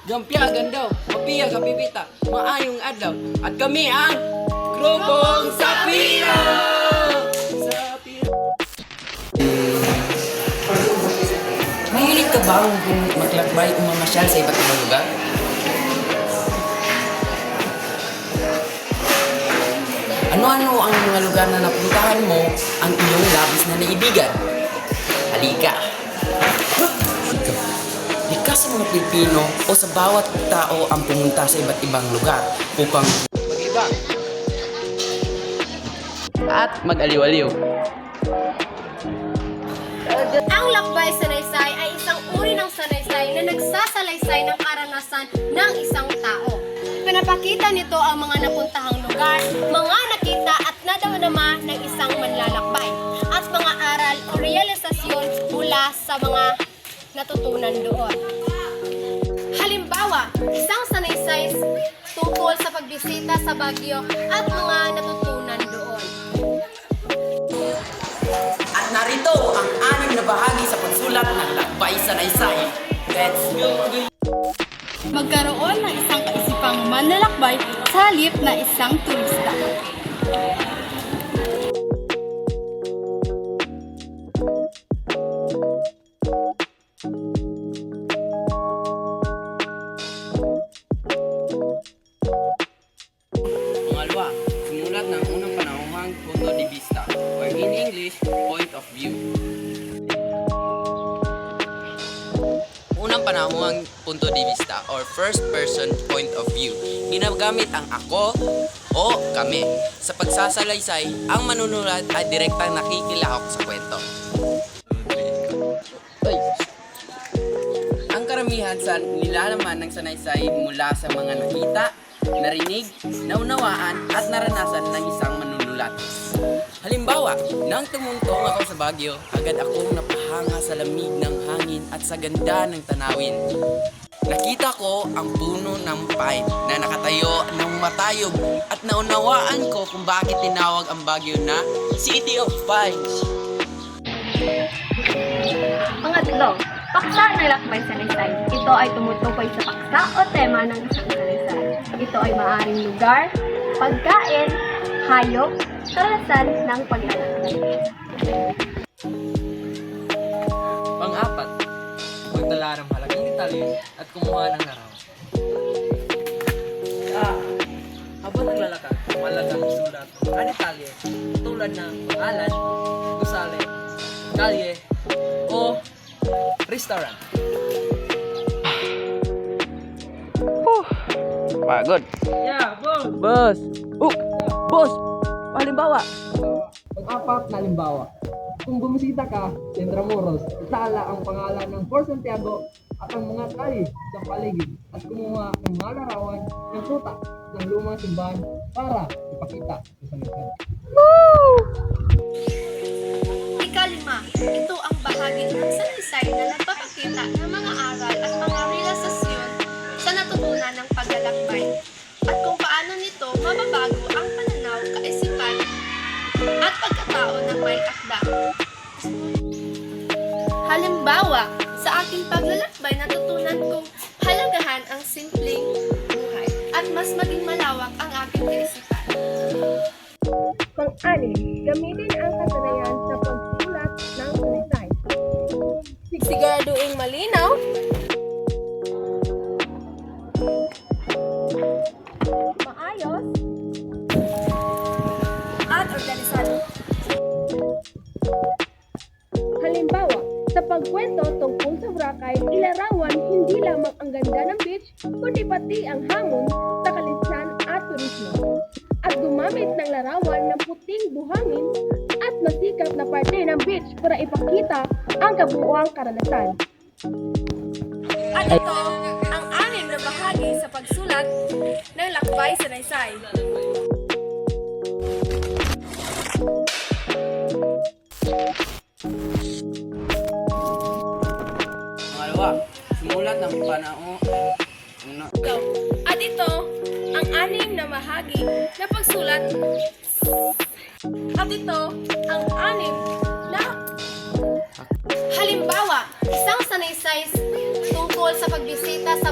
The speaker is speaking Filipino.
Gampiagan daw, mapiya ka bibita, maayong adlaw, at kami ang Grupong Sapiro! Mahilig ka ba kung maglakbay o mamasyal sa iba't ibang lugar? Ano-ano ang mga lugar na napuntahan mo ang iyong labis na naibigan? Halika! Ika sa mga Pilipino o sa bawat tao ang pumunta sa iba't ibang lugar upang mag-ibang at mag-aliw-aliw. Ang lakbay sanaysay ay isang uri ng sanaysay na nagsasalaysay ng karanasan ng isang tao. Pinapakita nito ang mga napuntahang lugar, mga nakita at nadama ng isang manlalakbay, at mga aral o realisasyon mula sa mga natutunan doon. Halimbawa, isang sanaysay tungkol sa pagbisita sa Baguio at mga natutunan doon. At narito ang 6 na bahagi sa pagsulat ng Lakbay Sanaysay. Let's go! Magkaroon ng isang kaisipang manlalakbay sa halip na isang turista. Pangalawa, sumulat ng unang panahong punto de vista or in English, point of view. Unang panahong punto de vista or first person point of view. Ginagamit ang ako o kami. Sa pagsasalaysay, ang manunulat ay direktang nakikilahok sa kwento. Ang karamihan sa nilalaman ng sanaysay mula sa mga nakita, narinig, naunawaan at naranasan ng isang manunulat. Halimbawa, nang tumuntong ako sa Baguio, agad akong napahanga sa lamig ng hangin at sa ganda ng tanawin. Nakita ko ang puno ng pine na nakatayo ng matayog at naunawaan ko kung bakit tinawag ang Baguio na City of Pines. Pangatlo, paksa ng lakbay sanaysay. Ito ay tumutukoy sa paksa o tema ng isang sanaysay. Ito ay maaaring lugar, pagkain, hayop, karanasan ng paglalakbay. Pang-apat, magtala ng malaking detalye at kumuha ng larawan. Habang naglalakad, malagang sulat ang detalye tulad ng pangalan, gusali, kalye, o restaurant. Pagod. Yeah, boss! Boss! Boss! Halimbawa, Pang-apat na halimbawa, kung bumisita ka sa Intramuros, itala ang pangalan ng Fort Santiago at ang mga kali sa paligid at kumuha ng mga larawan ng tuta ng lumang simbahan para ipakita sa sanaysay. Ikalima, ito ang bahagi ng sanaysay na nagpapakita ng mga aral at mga realisasyon sa natutunan ng paglalakbay at kung paano nito mababago ang pananaw, kaisipan at pagkatao ng may akda. Halimbawa, sa aking paglalakbay natutunan kong halagahan ang simpleng buhay at mas maging malawak ang aking kaisipan. Pang-anim, gamitin ang kasanayan sa pagsulat ng sanaysay. Siguraduhin malinaw, maayos, at organisado. Halimbawa, sa pagkwento tungkol sa Boracay, ilarawan hindi lamang ang ganda ng beach, kundi pati ang hamon sa kaligsan at turismo. At gumamit ng larawan ng puting buhangin at masikap na parte ng beach para ipakita ang kabuuang karanasan. At ito ang 6 na bahagi sa pagsulat ng Lakbay Sanaysay. Sumulat ng panahon. At ito ang 6 na bahagi na pagsulat. At ito ang 6 na Halimbawa, isang sanaysay tungkol sa pagbisita sa